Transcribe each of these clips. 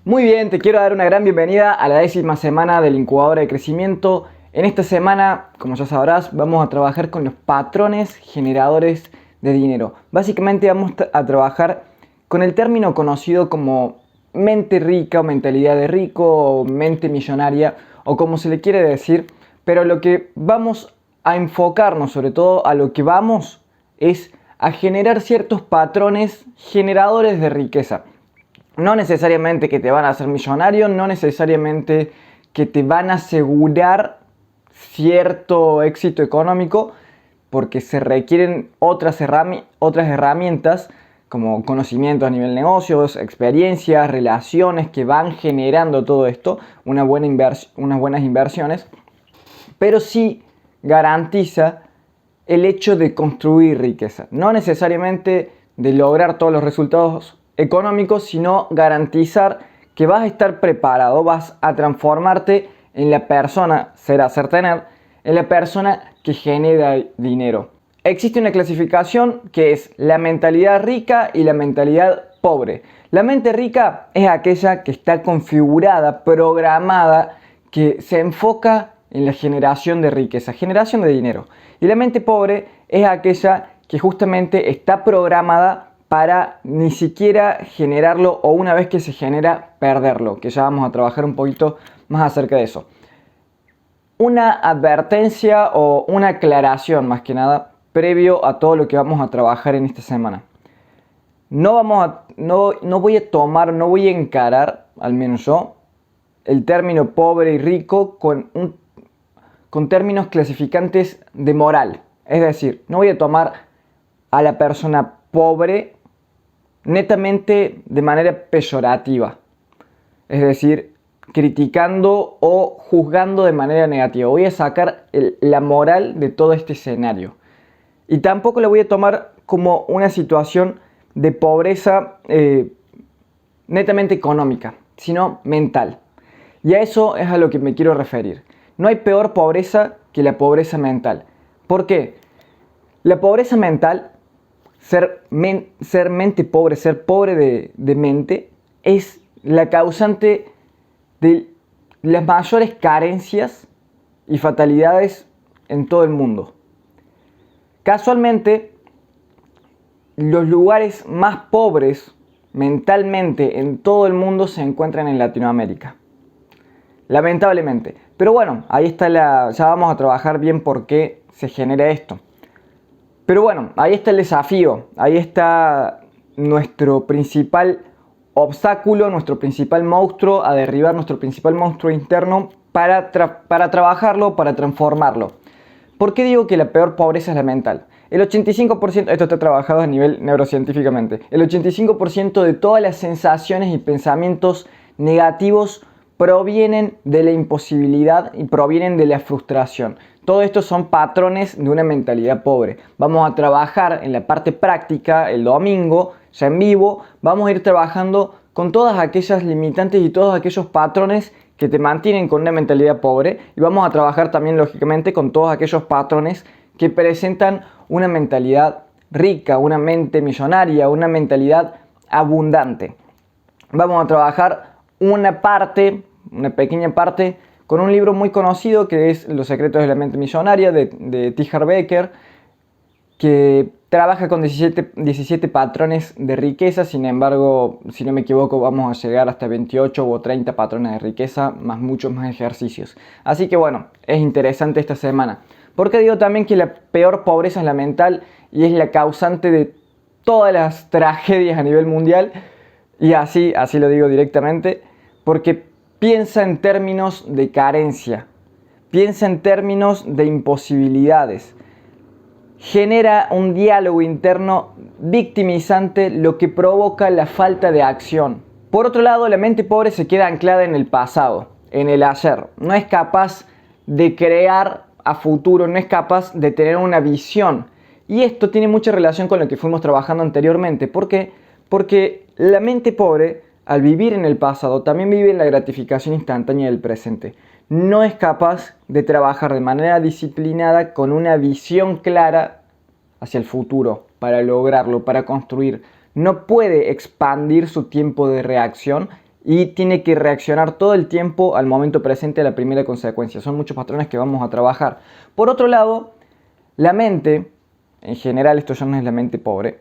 Muy bien, te quiero dar una gran bienvenida a la 10ª semana del incubador de crecimiento. En esta semana, como ya sabrás, vamos a trabajar con los patrones generadores de dinero. Básicamente vamos a trabajar con el término conocido como mente rica o mentalidad de rico o mente millonaria o como se le quiere decir, pero lo que vamos a enfocarnos, sobre todo a lo que vamos, es a generar ciertos patrones generadores de riqueza. No necesariamente que te van a hacer millonario, no necesariamente que te van a asegurar cierto éxito económico, porque se requieren otras herramientas como conocimientos a nivel negocios, experiencias, relaciones que van generando todo esto, unas buenas inversiones, pero sí garantiza el hecho de construir riqueza, no necesariamente de lograr todos los resultados económicos, sino garantizar que vas a estar preparado, vas a transformarte en la persona, tener, en la persona que genera dinero. Existe una clasificación que es la mentalidad rica y la mentalidad pobre. La mente rica es aquella que está configurada, programada, que se enfoca en la generación de riqueza, generación de dinero. Y la mente pobre es aquella que justamente está programada para ni siquiera generarlo o una vez que se genera, perderlo, que ya vamos a trabajar un poquito más acerca de eso. Una advertencia o una aclaración más que nada previo a todo lo que vamos a trabajar en esta semana. No voy a encarar, al menos yo, el término pobre y rico con términos clasificantes de moral. Es decir, no voy a tomar a la persona pobre netamente de manera peyorativa. Es decir, criticando o juzgando de manera negativa. Voy a sacar la moral de todo este escenario. Y tampoco la voy a tomar como una situación de pobreza netamente económica, sino mental. Y a eso es a lo que me quiero referir. No hay peor pobreza que la pobreza mental. ¿Por qué? La pobreza mental, ser mente pobre, ser pobre de mente, es la causante de las mayores carencias y fatalidades en todo el mundo. Casualmente, los lugares más pobres mentalmente en todo el mundo se encuentran en Latinoamérica. Lamentablemente. Pero bueno, ahí está ya vamos a trabajar bien por qué se genera esto. Pero bueno, ahí está el desafío, ahí está nuestro principal obstáculo, nuestro principal monstruo a derribar, nuestro principal monstruo interno para trabajarlo, para transformarlo. ¿Por qué digo que la peor pobreza es la mental? El 85%, esto está trabajado a nivel neurocientíficamente, el 85% de todas las sensaciones y pensamientos negativos provienen de la imposibilidad y provienen de la frustración. Todo esto son patrones de una mentalidad pobre. Vamos a trabajar en la parte práctica el domingo, ya en vivo, vamos a ir trabajando con todas aquellas limitantes y todos aquellos patrones que te mantienen con una mentalidad pobre, y vamos a trabajar también lógicamente con todos aquellos patrones que presentan una mentalidad rica, una mente millonaria, una mentalidad abundante. Vamos a trabajar una pequeña parte, con un libro muy conocido que es Los secretos de la mente millonaria de T. Harv Eker, que trabaja con 17 patrones de riqueza. Sin embargo, si no me equivoco, vamos a llegar hasta 28 o 30 patrones de riqueza, más muchos más ejercicios. Así que bueno, es interesante esta semana. Porque digo también que la peor pobreza es la mental y es la causante de todas las tragedias a nivel mundial. Y así lo digo directamente, porque piensa en términos de carencia, piensa en términos de imposibilidades. Genera un diálogo interno victimizante, lo que provoca la falta de acción. Por otro lado, la mente pobre se queda anclada en el pasado, en el ayer. No es capaz de crear a futuro, no es capaz de tener una visión. Y esto tiene mucha relación con lo que fuimos trabajando anteriormente. ¿Por qué? Porque la mente pobre, al vivir en el pasado, también vive en la gratificación instantánea del presente. No es capaz de trabajar de manera disciplinada con una visión clara hacia el futuro para lograrlo, para construir. No puede expandir su tiempo de reacción y tiene que reaccionar todo el tiempo al momento presente a la primera consecuencia. Son muchos patrones que vamos a trabajar. Por otro lado, la mente, en general esto ya no es la mente pobre,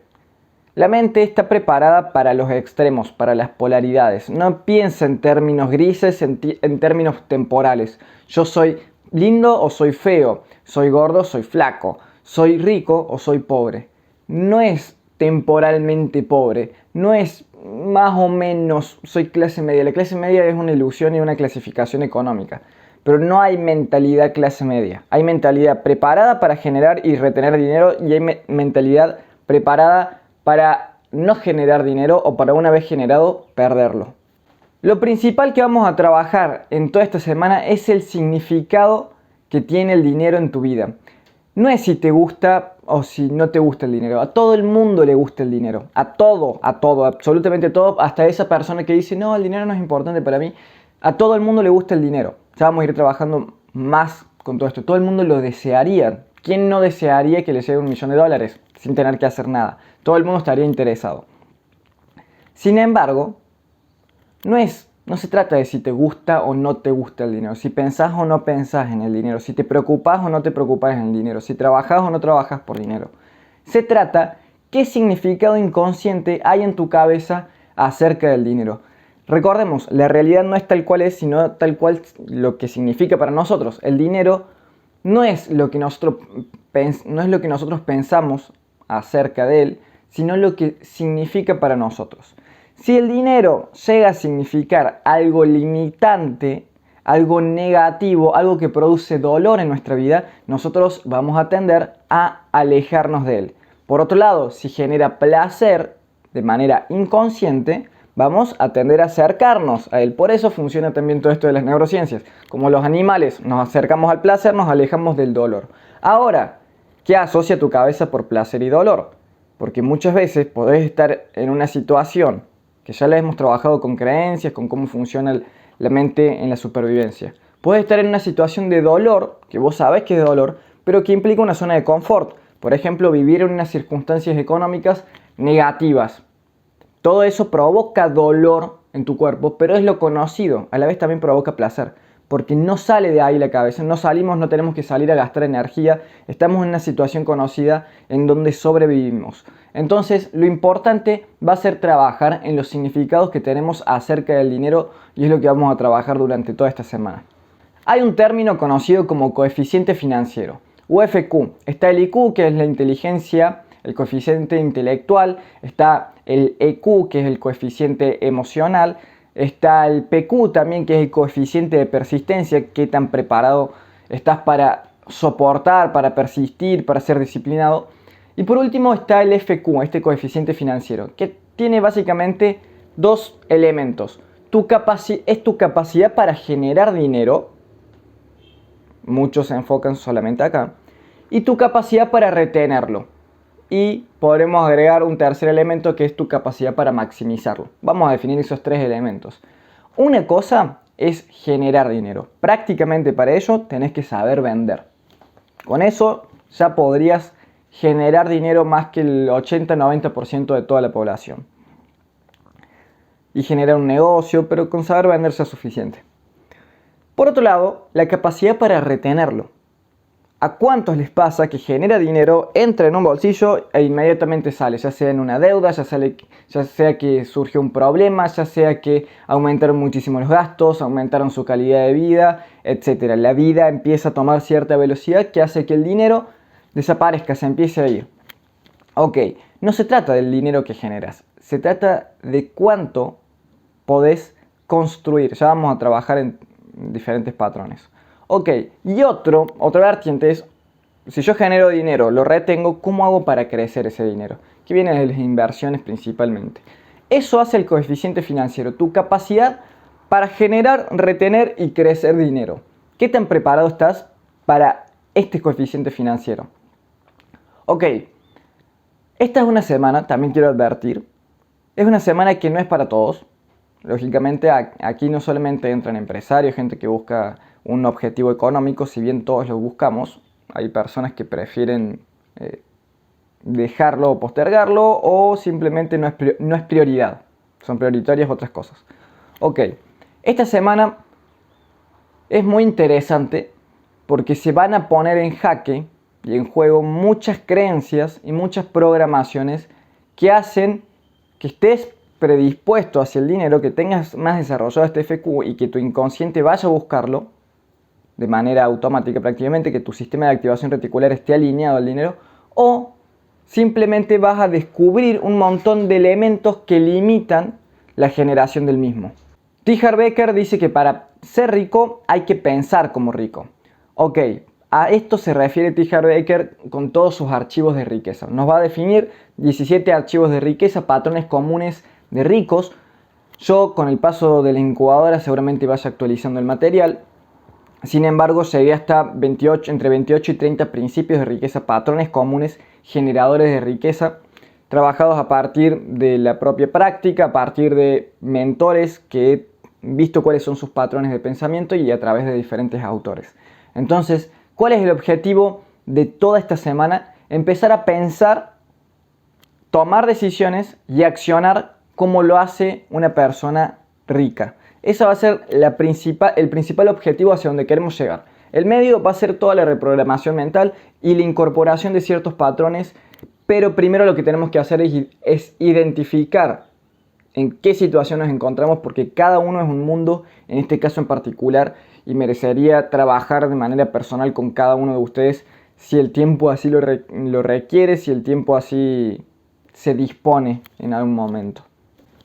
la mente está preparada para los extremos, para las polaridades. No piensa en términos grises, en términos temporales. Yo soy lindo o soy feo, soy gordo o soy flaco, soy rico o soy pobre. No es temporalmente pobre, no es más o menos soy clase media. La clase media es una ilusión y una clasificación económica. Pero no hay mentalidad clase media. Hay mentalidad preparada para generar y retener dinero y hay mentalidad preparada para no generar dinero o para una vez generado perderlo. Lo principal que vamos a trabajar en toda esta semana es el significado que tiene el dinero en tu vida. No es si te gusta o si no te gusta el dinero. A todo el mundo le gusta el dinero. A todo, absolutamente todo. Hasta esa persona que dice, no, el dinero no es importante para mí. A todo el mundo le gusta el dinero. Ya vamos a ir trabajando más con todo esto. Todo el mundo lo desearía. ¿Quién no desearía que le llegue $1.000.000 sin tener que hacer nada? Todo el mundo estaría interesado. Sin embargo, no se trata de si te gusta o no te gusta el dinero, si pensás o no pensás en el dinero, si te preocupás o no te preocupás en el dinero, si trabajás o no trabajás por dinero. Se trata qué significado inconsciente hay en tu cabeza acerca del dinero. Recordemos, la realidad no es tal cual es, sino tal cual lo que significa para nosotros. El dinero no es lo que nosotros pensamos acerca de él, sino lo que significa para nosotros. Si el dinero llega a significar algo limitante, algo negativo, algo que produce dolor en nuestra vida, nosotros vamos a tender a alejarnos de él. Por otro lado, si genera placer de manera inconsciente, vamos a tender a acercarnos a él. Por eso funciona también todo esto de las neurociencias. Como los animales nos acercamos al placer, nos alejamos del dolor. Ahora, ¿qué asocia tu cabeza por placer y dolor? Porque muchas veces podés estar en una situación que ya la hemos trabajado con creencias, con cómo funciona la mente en la supervivencia. Puedes estar en una situación de dolor, que vos sabés que es de dolor, pero que implica una zona de confort. Por ejemplo, vivir en unas circunstancias económicas negativas. Todo eso provoca dolor en tu cuerpo, pero es lo conocido. A la vez también provoca placer, porque no sale de ahí la cabeza. No salimos, no tenemos que salir a gastar energía. Estamos en una situación conocida en donde sobrevivimos. Entonces, lo importante va a ser trabajar en los significados que tenemos acerca del dinero y es lo que vamos a trabajar durante toda esta semana. Hay un término conocido como coeficiente financiero, UFQ. Está el IQ, que es la inteligencia, el coeficiente intelectual. Está el EQ, que es el coeficiente emocional. Está el PQ también, que es el coeficiente de persistencia, qué tan preparado estás para soportar, para persistir, para ser disciplinado. Y por último está el FQ, este coeficiente financiero, que tiene básicamente dos elementos. Es tu capacidad para generar dinero, muchos se enfocan solamente acá, y tu capacidad para retenerlo. Y podremos agregar un tercer elemento que es tu capacidad para maximizarlo. Vamos a definir esos tres elementos. Una cosa es generar dinero. Prácticamente para ello tenés que saber vender. Con eso ya podrías generar dinero más que el 80-90% de toda la población. Y generar un negocio, pero con saber vender sea suficiente. Por otro lado, la capacidad para retenerlo. ¿A cuántos les pasa que genera dinero, entra en un bolsillo e inmediatamente sale? Ya sea en una deuda, ya sea que surgió un problema, ya sea que aumentaron muchísimo los gastos, aumentaron su calidad de vida, etc. La vida empieza a tomar cierta velocidad que hace que el dinero desaparezca, se empiece a ir. Ok, no se trata del dinero que generas, se trata de cuánto podés construir. Ya vamos a trabajar en diferentes patrones. Ok, y otra vertiente es, si yo genero dinero, lo retengo, ¿cómo hago para crecer ese dinero? Que viene de las inversiones principalmente. Eso hace el coeficiente financiero, tu capacidad para generar, retener y crecer dinero. ¿Qué tan preparado estás para este coeficiente financiero? Ok, esta es una semana, también quiero advertir, es una semana que no es para todos. Lógicamente aquí no solamente entran empresarios, gente que busca un objetivo económico, si bien todos lo buscamos, hay personas que prefieren dejarlo o postergarlo o simplemente no es prioridad, son prioritarias otras cosas. Ok, esta semana es muy interesante porque se van a poner en jaque y en juego muchas creencias y muchas programaciones que hacen que estés predispuesto hacia el dinero, que tengas más desarrollado este FQ y que tu inconsciente vaya a buscarlo de manera automática prácticamente, que tu sistema de activación reticular esté alineado al dinero, o simplemente vas a descubrir un montón de elementos que limitan la generación del mismo. T. Harv Eker dice que para ser rico hay que pensar como rico. Ok, a esto se refiere T. Harv Eker con todos sus archivos de riqueza. Nos va a definir 17 archivos de riqueza, patrones comunes de ricos. Yo con el paso de la incubadora seguramente vaya actualizando el material. Sin embargo, llegué hasta entre 28 y 30 principios de riqueza, patrones comunes, generadores de riqueza, trabajados a partir de la propia práctica, a partir de mentores que he visto cuáles son sus patrones de pensamiento y a través de diferentes autores. Entonces, ¿cuál es el objetivo de toda esta semana? Empezar a pensar, tomar decisiones y accionar como lo hace una persona rica. Ese va a ser el principal objetivo hacia donde queremos llegar. El medio va a ser toda la reprogramación mental y la incorporación de ciertos patrones, pero primero lo que tenemos que hacer es identificar en qué situación nos encontramos, porque cada uno es un mundo, en este caso en particular, y merecería trabajar de manera personal con cada uno de ustedes si el tiempo así lo requiere, si el tiempo así se dispone en algún momento.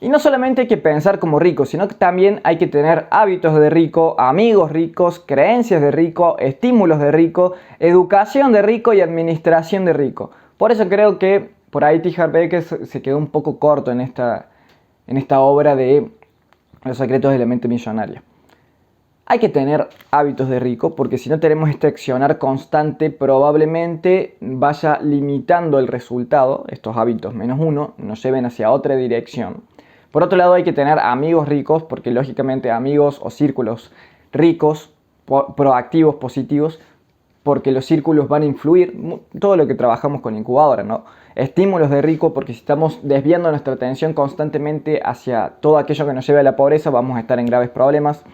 Y no solamente hay que pensar como rico, sino que también hay que tener hábitos de rico, amigos ricos, creencias de rico, estímulos de rico, educación de rico y administración de rico. Por eso creo que por ahí T. Harv Eker se quedó un poco corto en esta obra de Los secretos de la mente millonaria. Hay que tener hábitos de rico porque si no tenemos este accionar constante probablemente vaya limitando el resultado, estos hábitos -1 nos lleven hacia otra dirección. Por otro lado hay que tener amigos ricos porque lógicamente amigos o círculos ricos, proactivos, positivos, porque los círculos van a influir todo lo que trabajamos con incubadora, ¿no? Estímulos de rico porque si estamos desviando nuestra atención constantemente hacia todo aquello que nos lleve a la pobreza vamos a estar en graves problemas.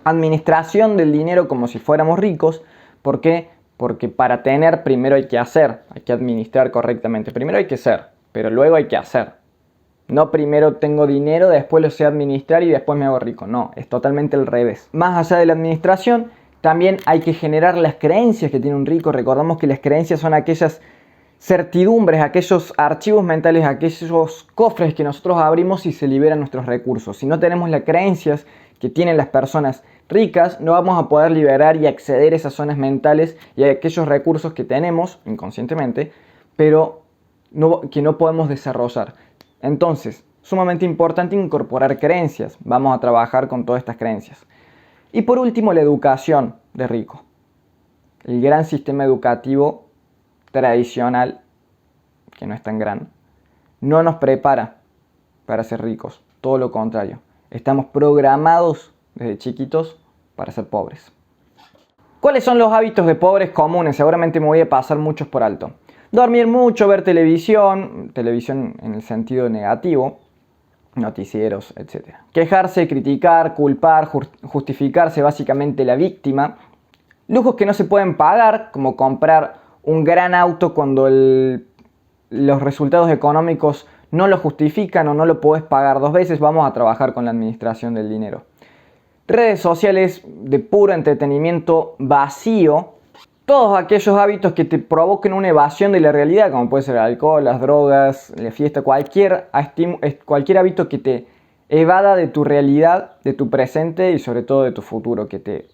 Administración del dinero como si fuéramos ricos. ¿Por qué? Porque para tener primero hay que hacer, hay que administrar correctamente. Primero hay que ser, pero luego hay que hacer. No primero tengo dinero, después lo sé administrar y después me hago rico. No, es totalmente al revés. Más allá de la administración, también hay que generar las creencias que tiene un rico. Recordamos que las creencias son aquellas certidumbres, aquellos archivos mentales, aquellos cofres que nosotros abrimos y se liberan nuestros recursos. Si no tenemos las creencias que tienen las personas ricas, no vamos a poder liberar y acceder a esas zonas mentales y a aquellos recursos que tenemos inconscientemente, pero que no podemos desarrollar. Entonces, sumamente importante incorporar creencias. Vamos a trabajar con todas estas creencias. Y por último, la educación de rico. El gran sistema educativo tradicional, que no es tan grande, no nos prepara para ser ricos. Todo lo contrario. Estamos programados desde chiquitos para ser pobres. ¿Cuáles son los hábitos de pobres comunes? Seguramente me voy a pasar muchos por alto. Dormir mucho, ver televisión en el sentido negativo, noticieros, etc. Quejarse, criticar, culpar, justificarse, básicamente la víctima. Lujos que no se pueden pagar, como comprar un gran auto cuando los resultados económicos no lo justifican o no lo puedes pagar 2 veces. Vamos a trabajar con la administración del dinero. Redes sociales de puro entretenimiento vacío. Todos aquellos hábitos que te provoquen una evasión de la realidad, como puede ser el alcohol, las drogas, la fiesta, cualquier hábito que te evada de tu realidad, de tu presente y sobre todo de tu futuro, que te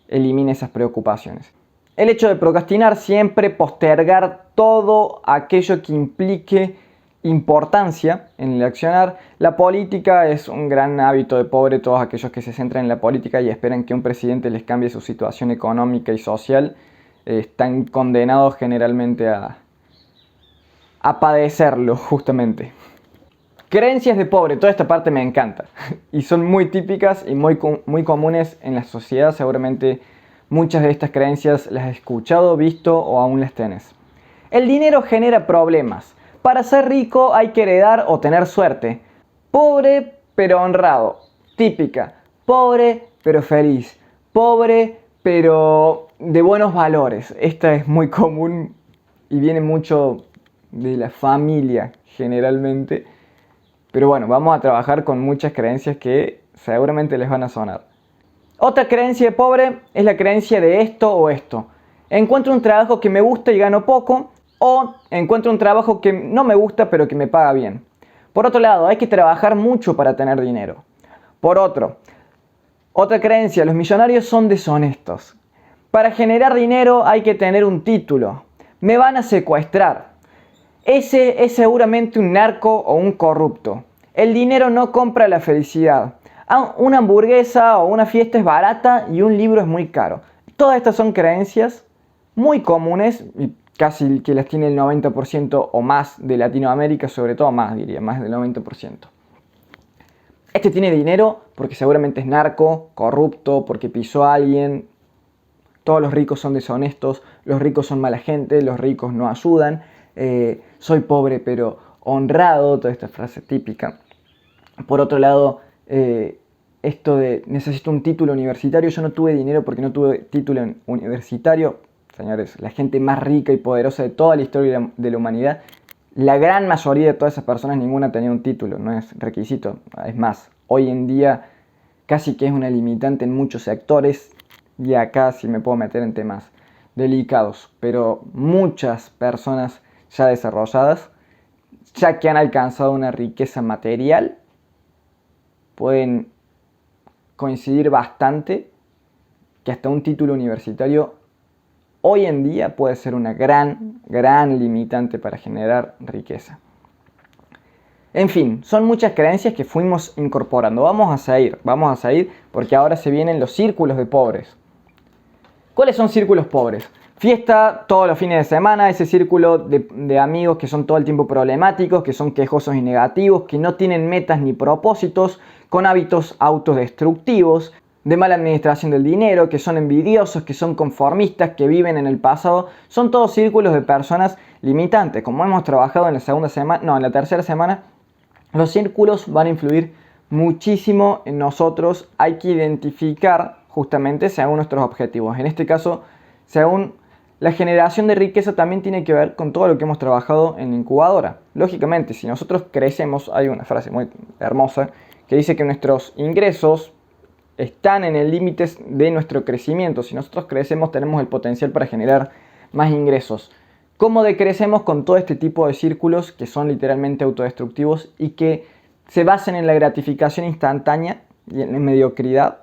elimine esas preocupaciones. El hecho de procrastinar, siempre postergar todo aquello que implique importancia en el accionar. La política es un gran hábito de pobre. Todos aquellos que se centran en la política y esperan que un presidente les cambie su situación económica y social están condenados generalmente a padecerlo justamente. Creencias de pobre, toda esta parte me encanta y son muy típicas y muy comunes en la sociedad. Seguramente muchas de estas creencias las has escuchado, visto o aún las tenés. El dinero genera problemas. Para ser rico hay que heredar o tener suerte. Pobre pero honrado. típica, pobre pero feliz, pobre pero de buenos valores. Esta es muy común y viene mucho de la familia generalmente. Pero bueno, vamos a trabajar con muchas creencias que seguramente les van a sonar. Otra creencia de pobre es la creencia de esto o esto. Encuentro un trabajo que me gusta y gano poco, o encuentro un trabajo que no me gusta pero que me paga bien. Por otro lado, hay que trabajar mucho para tener dinero. Por otra creencia, los millonarios son deshonestos. Para generar dinero hay que tener un título. Me van a secuestrar. Ese es seguramente un narco o un corrupto. El dinero no compra la felicidad. Una hamburguesa o una fiesta es barata y un libro es muy caro. Todas estas son creencias muy comunes y casi que las tiene el 90% o más de Latinoamérica, sobre todo más diría, más del 90%. Este tiene dinero porque seguramente es narco, corrupto, porque pisó a alguien. Todos los ricos son deshonestos, los ricos son mala gente, los ricos no ayudan. Soy pobre pero honrado, toda esta frase típica. Por otro lado, esto de necesito un título universitario, yo no tuve dinero porque no tuve título universitario. Señores, la gente más rica y poderosa de toda la historia de la humanidad, la gran mayoría de todas esas personas, ninguna tenía un título, no es requisito. Es más, hoy en día casi que es una limitante en muchos sectores, y acá sí me puedo meter en temas delicados, pero muchas personas ya desarrolladas, ya que han alcanzado una riqueza material, pueden coincidir bastante que hasta un título universitario hoy en día puede ser una gran limitante para generar riqueza. En fin, son muchas creencias que fuimos incorporando. Vamos a seguir porque ahora se vienen los círculos de pobres. ¿Cuáles son círculos pobres? Fiesta todos los fines de semana, ese círculo de amigos que son todo el tiempo problemáticos, que son quejosos y negativos, que no tienen metas ni propósitos, con hábitos autodestructivos, de mala administración del dinero, que son envidiosos, que son conformistas, que viven en el pasado. Son todos círculos de personas limitantes. Como hemos trabajado en la tercera semana, los círculos van a influir muchísimo en nosotros. Hay que identificar justamente según nuestros objetivos. En este caso, según la generación de riqueza también tiene que ver con todo lo que hemos trabajado en la incubadora. Lógicamente, si nosotros crecemos, hay una frase muy hermosa que dice que nuestros ingresos están en el límite de nuestro crecimiento. Si nosotros crecemos, tenemos el potencial para generar más ingresos. ¿Cómo decrecemos? Con todo este tipo de círculos que son literalmente autodestructivos y que se basan en la gratificación instantánea y en la mediocridad,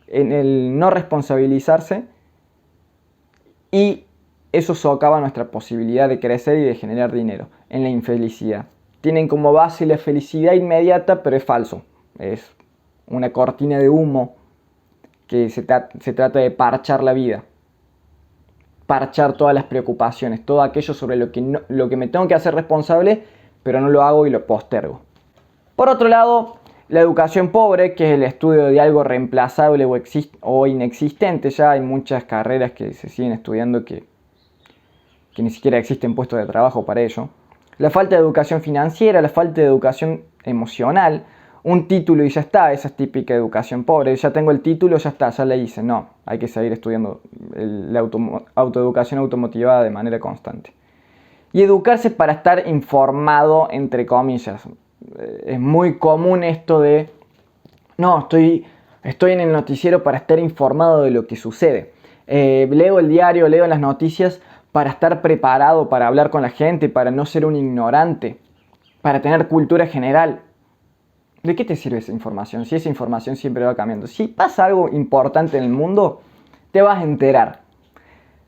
en el no responsabilizarse, y eso socava nuestra posibilidad de crecer y de generar dinero, en la infelicidad. Tienen como base la felicidad inmediata, pero es falso. Es una cortina de humo que se trata de parchar la vida. Parchar todas las preocupaciones, todo aquello sobre lo que me tengo que hacer responsable, pero no lo hago y lo postergo. Por otro lado, la educación pobre, que es el estudio de algo reemplazable o inexistente. Ya hay muchas carreras que se siguen estudiando que ni siquiera existen puestos de trabajo para ello. La falta de educación financiera, la falta de educación emocional. Un título y ya está, esa es típica educación pobre. Ya tengo el título, ya está, ya le hice. No, hay que seguir estudiando la autoeducación automotivada de manera constante. Y educarse para estar informado, entre comillas. Es muy común esto de, no, estoy en el noticiero para estar informado de lo que sucede. Leo el diario, leo las noticias para estar preparado, para hablar con la gente, para no ser un ignorante, para tener cultura general. ¿De qué te sirve esa información? Si esa información siempre va cambiando. Si pasa algo importante en el mundo, te vas a enterar.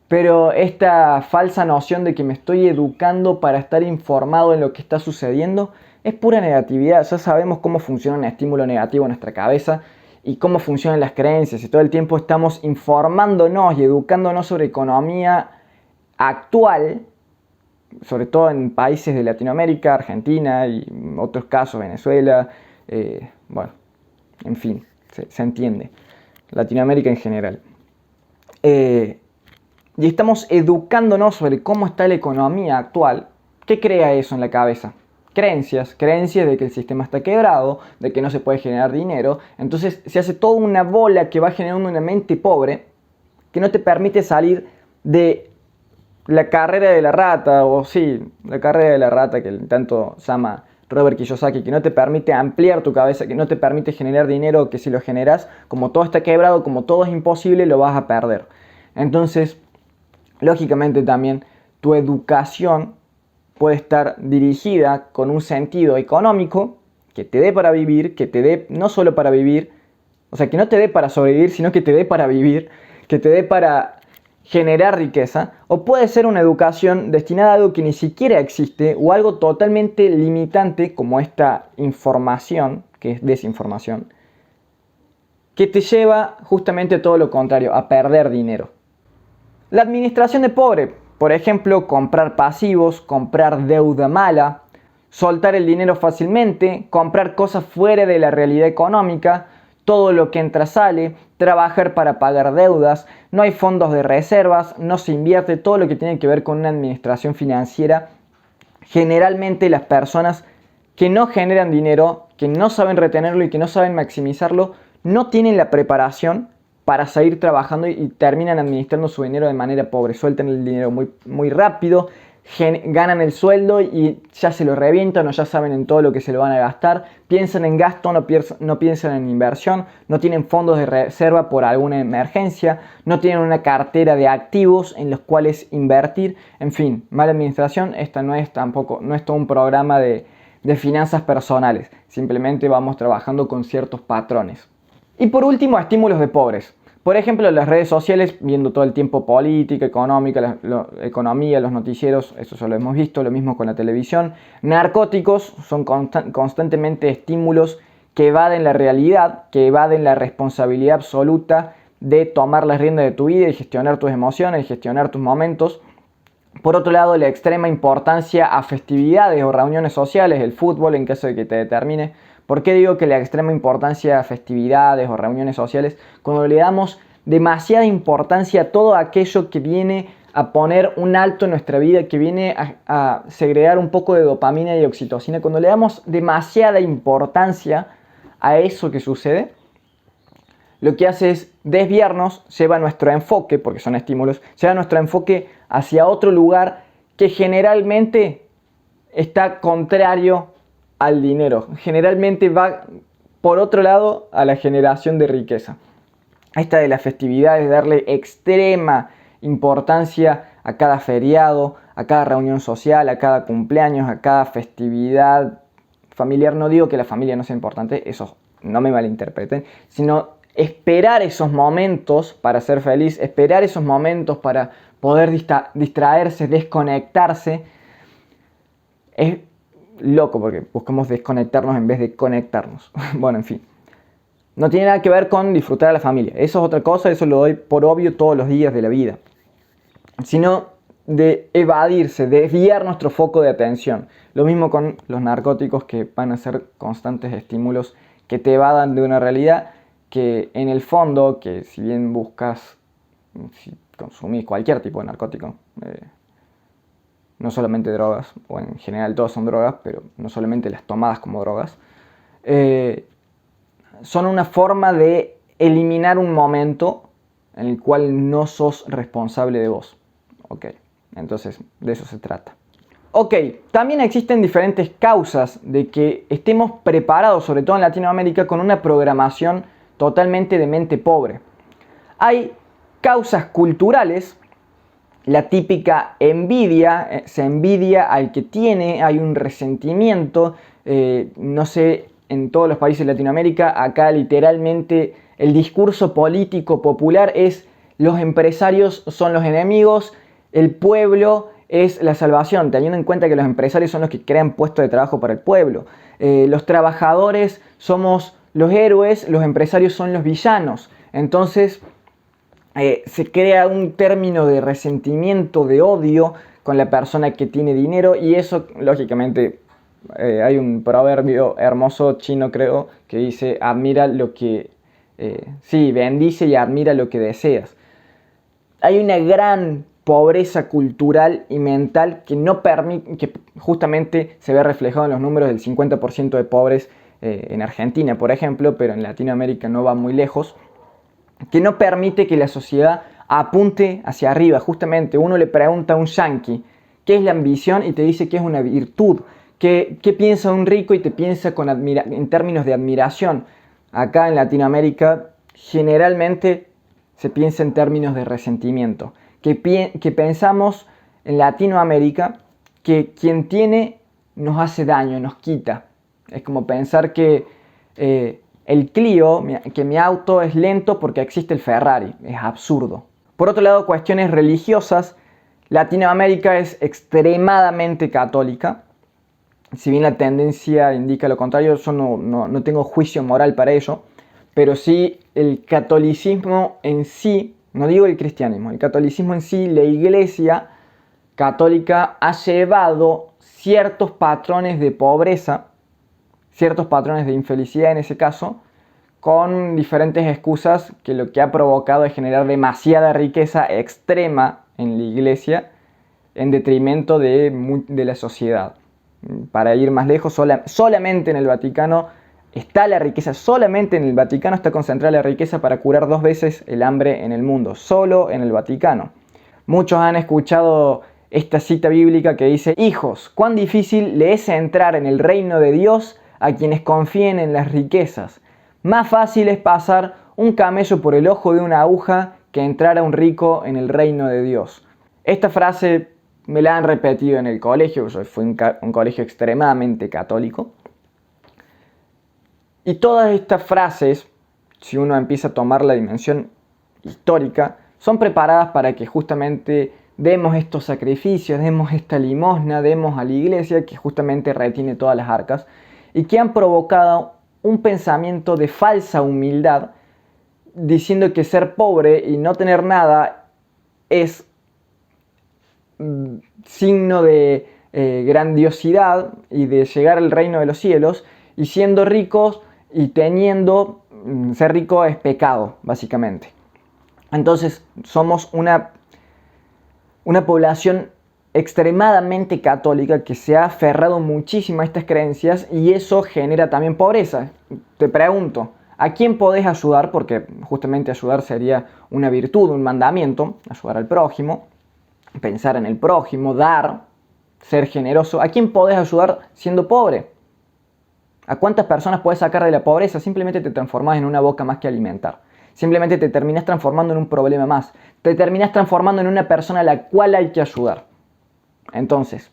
Pero esta falsa noción de que me estoy educando para estar informado en lo que está sucediendo es pura negatividad. Ya sabemos cómo funciona un estímulo negativo en nuestra cabeza y cómo funcionan las creencias. Y todo el tiempo estamos informándonos y educándonos sobre economía actual, sobre todo en países de Latinoamérica, Argentina y en otros casos Venezuela. Bueno, en fin, se entiende. Latinoamérica en general. Y estamos educándonos sobre cómo está la economía actual. ¿Qué crea eso en la cabeza? creencias de que el sistema está quebrado, de que no se puede generar dinero. Entonces se hace toda una bola que va generando una mente pobre que no te permite salir de la carrera de la rata, o sí, la carrera de la rata que tanto llama Robert Kiyosaki, que no te permite ampliar tu cabeza, que no te permite generar dinero, que si lo generas, como todo está quebrado, como todo es imposible, lo vas a perder. Entonces, lógicamente también tu educación puede estar dirigida con un sentido económico que te dé para vivir, que te dé no solo para vivir, o sea, que no te dé para sobrevivir, sino que te dé para vivir, que te dé para generar riqueza, o puede ser una educación destinada a algo que ni siquiera existe o algo totalmente limitante como esta información, que es desinformación, que te lleva justamente a todo lo contrario, a perder dinero. La administración de pobre, por ejemplo, comprar pasivos, comprar deuda mala, soltar el dinero fácilmente, comprar cosas fuera de la realidad económica, todo lo que entra sale, trabajar para pagar deudas, no hay fondos de reservas, no se invierte, todo lo que tiene que ver con una administración financiera. Generalmente las personas que no generan dinero, que no saben retenerlo y que no saben maximizarlo, no tienen la preparación para seguir trabajando y terminan administrando su dinero de manera pobre. Sueltan el dinero muy rápido, ganan el sueldo y ya se lo revientan o ya saben en todo lo que se lo van a gastar. Piensan en gasto, no piensan en inversión, no tienen fondos de reserva por alguna emergencia, no tienen una cartera de activos en los cuales invertir. En fin, mala administración. Esta no es todo un programa de finanzas personales. Simplemente vamos trabajando con ciertos patrones. Y por último, estímulos de pobres. Por ejemplo, las redes sociales, viendo todo el tiempo política, económica, economía, los noticieros, eso ya lo hemos visto, lo mismo con la televisión. Narcóticos son constantemente estímulos que evaden la realidad, que evaden la responsabilidad absoluta de tomar las riendas de tu vida y gestionar tus emociones, gestionar tus momentos. Por otro lado, la extrema importancia a festividades o reuniones sociales, el fútbol en caso de que te determine. ¿Por qué digo que la extrema importancia a festividades o reuniones sociales? Cuando le damos demasiada importancia a todo aquello que viene a poner un alto en nuestra vida, que viene a segregar un poco de dopamina y oxitocina, cuando le damos demasiada importancia a eso que sucede, lo que hace es desviarnos, lleva nuestro enfoque, porque son estímulos, lleva nuestro enfoque hacia otro lugar que generalmente está contrario al dinero. Generalmente va por otro lado a la generación de riqueza. Esta de las festividades, darle extrema importancia a cada feriado, a cada reunión social, a cada cumpleaños, a cada festividad familiar. No digo que la familia no sea importante, eso no me malinterpreten, sino esperar esos momentos para ser feliz, esperar esos momentos para poder distraerse, desconectarse. Es loco porque buscamos desconectarnos en vez de conectarnos. Bueno, en fin. No tiene nada que ver con disfrutar a la familia. Eso es otra cosa, eso lo doy por obvio todos los días de la vida. Sino de evadirse, desviar nuestro foco de atención. Lo mismo con los narcóticos, que van a ser constantes estímulos que te evadan de una realidad que en el fondo, que si bien buscas, si consumís cualquier tipo de narcótico, no solamente drogas, o en general todas son drogas, pero no solamente las tomadas como drogas, son una forma de eliminar un momento en el cual no sos responsable de vos. Ok, entonces de eso se trata. Ok, también existen diferentes causas de que estemos preparados, sobre todo en Latinoamérica, con una programación totalmente de mente pobre. Hay causas culturales. La típica envidia, se envidia al que tiene, hay un resentimiento, no sé, en todos los países de Latinoamérica, acá literalmente el discurso político popular es: los empresarios son los enemigos, el pueblo es la salvación, teniendo en cuenta que los empresarios son los que crean puestos de trabajo para el pueblo. Los trabajadores somos los héroes, los empresarios son los villanos. Entonces se crea un término de resentimiento, de odio con la persona que tiene dinero, y eso lógicamente hay un proverbio hermoso chino, creo, que dice: admira lo que bendice y admira lo que deseas. Hay una gran pobreza cultural y mental que no permite, que justamente se ve reflejado en los números del 50% de pobres en Argentina, por ejemplo, pero en Latinoamérica no va muy lejos, que no permite que la sociedad apunte hacia arriba. Justamente uno le pregunta a un yanqui qué es la ambición y te dice que es una virtud. ¿Qué piensa un rico? Y te piensa en términos de admiración. Acá en Latinoamérica generalmente se piensa en términos de resentimiento. Que pensamos en Latinoamérica que quien tiene nos hace daño, nos quita. Es como pensar que el Clio, que mi auto es lento porque existe el Ferrari. Es absurdo. Por otro lado, cuestiones religiosas. Latinoamérica es extremadamente católica. Si bien la tendencia indica lo contrario, yo no tengo juicio moral para ello. Pero sí el catolicismo en sí, no digo el cristianismo, el catolicismo en sí, la iglesia católica ha llevado ciertos patrones de pobreza, ciertos patrones de infelicidad en ese caso, con diferentes excusas que lo que ha provocado es generar demasiada riqueza extrema en la iglesia en detrimento de la sociedad. Para ir más lejos, solamente en el Vaticano está la riqueza, solamente en el Vaticano está concentrada la riqueza para curar 2 veces el hambre en el mundo, solo en el Vaticano. Muchos han escuchado esta cita bíblica que dice: hijos, cuán difícil le es entrar en el reino de Dios a quienes confíen en las riquezas. Más fácil es pasar un camello por el ojo de una aguja que entrar a un rico en el reino de Dios. Esta frase me la han repetido en el colegio, yo fui un colegio extremadamente católico. Y todas estas frases, si uno empieza a tomar la dimensión histórica, son preparadas para que justamente demos estos sacrificios, demos esta limosna, demos a la iglesia que justamente retiene todas las arcas y que han provocado un pensamiento de falsa humildad, diciendo que ser pobre y no tener nada es signo de grandiosidad y de llegar al reino de los cielos, y siendo ricos y ser rico es pecado, básicamente. Entonces somos una población extremadamente católica que se ha aferrado muchísimo a estas creencias, y eso genera también pobreza. Te pregunto, ¿a quién podés ayudar? Porque justamente ayudar sería una virtud, un mandamiento, ayudar al prójimo, pensar en el prójimo, dar, ser generoso. ¿A quién podés ayudar siendo pobre? ¿A cuántas personas puedes sacar de la pobreza? Simplemente te transformás en una boca más que alimentar. Simplemente te terminás transformando en un problema más. Te terminás transformando en una persona a la cual hay que ayudar. Entonces,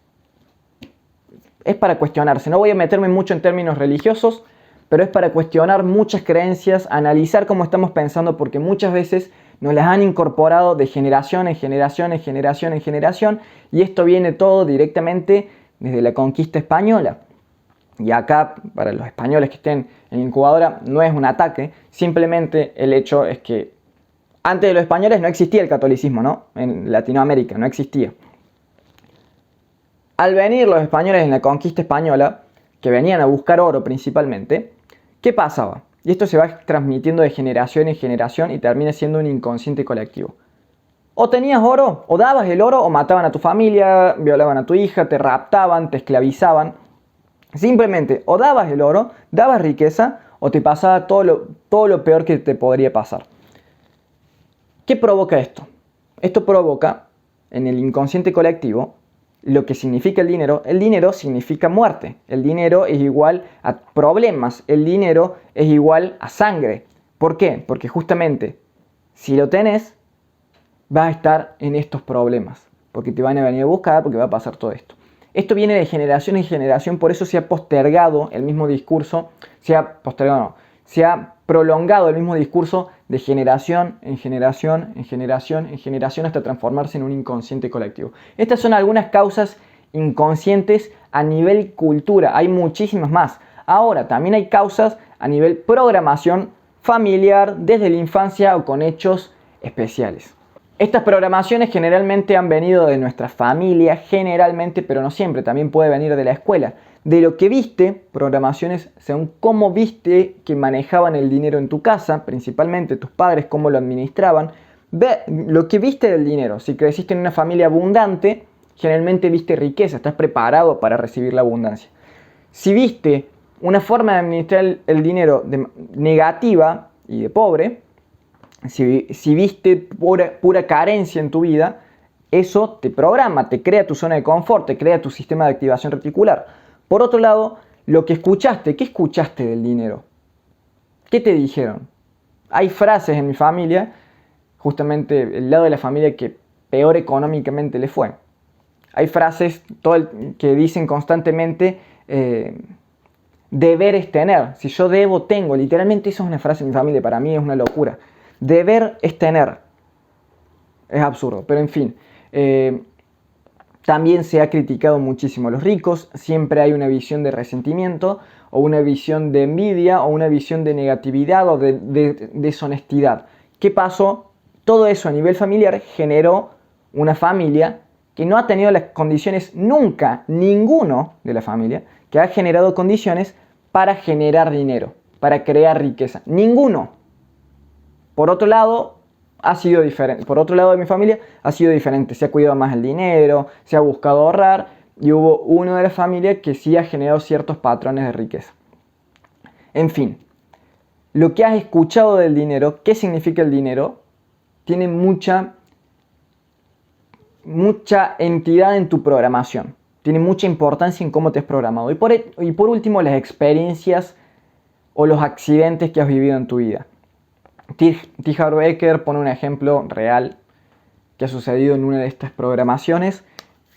es para cuestionarse. No voy a meterme mucho en términos religiosos, pero es para cuestionar muchas creencias, analizar cómo estamos pensando, porque muchas veces nos las han incorporado de generación en generación, en generación, en generación, y esto viene todo directamente desde la conquista española. Y acá, para los españoles que estén en incubadora, no es un ataque, simplemente el hecho es que antes de los españoles no existía el catolicismo, ¿no? En Latinoamérica no existía. Al venir los españoles en la conquista española, que venían a buscar oro principalmente, ¿qué pasaba? Y esto se va transmitiendo de generación en generación y termina siendo un inconsciente colectivo. O tenías oro, o dabas el oro, o mataban a tu familia, violaban a tu hija, te raptaban, te esclavizaban. Simplemente o dabas el oro, dabas riqueza, o te pasaba todo lo peor que te podría pasar. ¿Qué provoca esto? Esto provoca en el inconsciente colectivo lo que significa el dinero. El dinero significa muerte. El dinero es igual a problemas. El dinero es igual a sangre. ¿Por qué? Porque justamente si lo tenés, vas a estar en estos problemas. Porque te van a venir a buscar, porque va a pasar todo esto. Esto viene de generación en generación, por eso se ha postergado el mismo discurso, se ha prolongado el mismo discurso de generación en generación, en generación, en generación, hasta transformarse en un inconsciente colectivo. Estas son algunas causas inconscientes a nivel cultura, hay muchísimas más. Ahora, también hay causas a nivel programación familiar, desde la infancia o con hechos especiales. Estas programaciones generalmente han venido de nuestra familia, generalmente, pero no siempre, también puede venir de la escuela. De lo que viste, programaciones según cómo viste que manejaban el dinero en tu casa, principalmente tus padres, cómo lo administraban, Ve lo que viste del dinero. Si creciste en una familia abundante, generalmente viste riqueza, estás preparado para recibir la abundancia. Si viste una forma de administrar el dinero negativa y de pobre, si viste pura carencia en tu vida, eso te programa, te crea tu zona de confort, te crea tu sistema de activación reticular. Por otro lado, lo que escuchaste, ¿qué escuchaste del dinero? ¿Qué te dijeron? Hay frases en mi familia, justamente el lado de la familia que peor económicamente le fue. Hay frases que dicen constantemente, deber es tener. Si yo debo, tengo. Literalmente eso es una frase en mi familia, para mí es una locura. Deber es tener. Es absurdo, pero en fin. También se ha criticado muchísimo a los ricos. Siempre hay una visión de resentimiento, o una visión de envidia, o una visión de negatividad o de deshonestidad. ¿Qué pasó? Todo eso a nivel familiar generó una familia que no ha tenido las condiciones nunca, ninguno de la familia, que ha generado condiciones para generar dinero, para crear riqueza. Ninguno. Por otro lado, ha sido diferente. Por otro lado de mi familia, ha sido diferente. Se ha cuidado más el dinero, se ha buscado ahorrar, y hubo uno de la familia que sí ha generado ciertos patrones de riqueza. En fin, lo que has escuchado del dinero, ¿qué significa el dinero? Tiene mucha entidad en tu programación. Tiene mucha importancia en cómo te has programado. Y por último, las experiencias o los accidentes que has vivido en tu vida. T. Harv Eker pone un ejemplo real que ha sucedido en una de estas programaciones,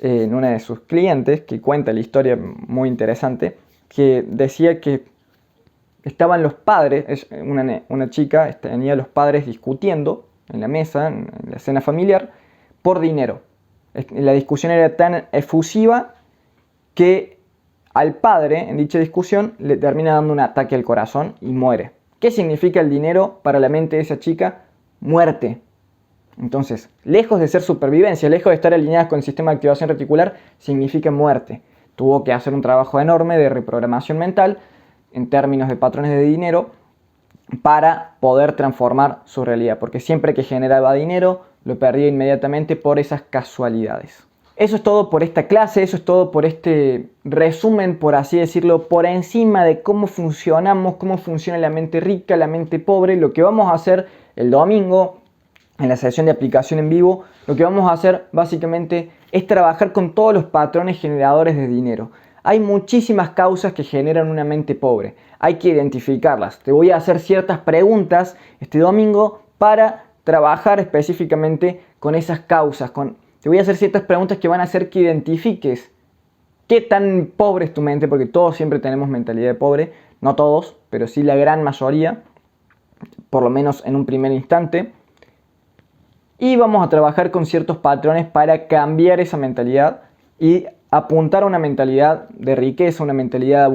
en una de sus clientes, que cuenta la historia muy interesante, que decía que estaban los padres, una chica tenía a los padres discutiendo en la mesa, en la cena familiar, por dinero. La discusión era tan efusiva que al padre, en dicha discusión, le termina dando un ataque al corazón y muere. ¿Qué significa el dinero para la mente de esa chica? Muerte. Entonces, lejos de ser supervivencia, lejos de estar alineadas con el sistema de activación reticular, significa muerte. Tuvo que hacer un trabajo enorme de reprogramación mental en términos de patrones de dinero para poder transformar su realidad, porque siempre que generaba dinero lo perdía inmediatamente por esas casualidades. Eso es todo por esta clase, eso es todo por este resumen, por así decirlo, por encima de cómo funcionamos, cómo funciona la mente rica, la mente pobre. Lo que vamos a hacer el domingo en la sesión de aplicación en vivo, lo que vamos a hacer básicamente es trabajar con todos los patrones generadores de dinero. Hay muchísimas causas que generan una mente pobre, hay que identificarlas. Te voy a hacer ciertas preguntas este domingo para trabajar específicamente con esas causas. Te voy a hacer ciertas preguntas que van a hacer que identifiques qué tan pobre es tu mente, porque todos siempre tenemos mentalidad de pobre, no todos, pero sí la gran mayoría, por lo menos en un primer instante. Y vamos a trabajar con ciertos patrones para cambiar esa mentalidad y apuntar a una mentalidad de riqueza, una mentalidad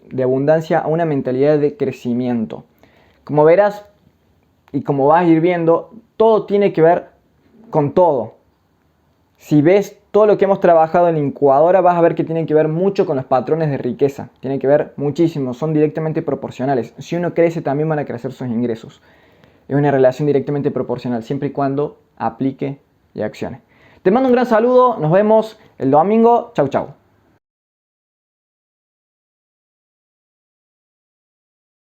de abundancia, a una mentalidad de crecimiento. Como verás y como vas a ir viendo, todo tiene que ver con todo. Si ves todo lo que hemos trabajado en la incubadora, vas a ver que tiene que ver mucho con los patrones de riqueza. Tiene que ver muchísimo, son directamente proporcionales. Si uno crece, también van a crecer sus ingresos. Es una relación directamente proporcional, siempre y cuando aplique y accione. Te mando un gran saludo, nos vemos el domingo. Chau, chau.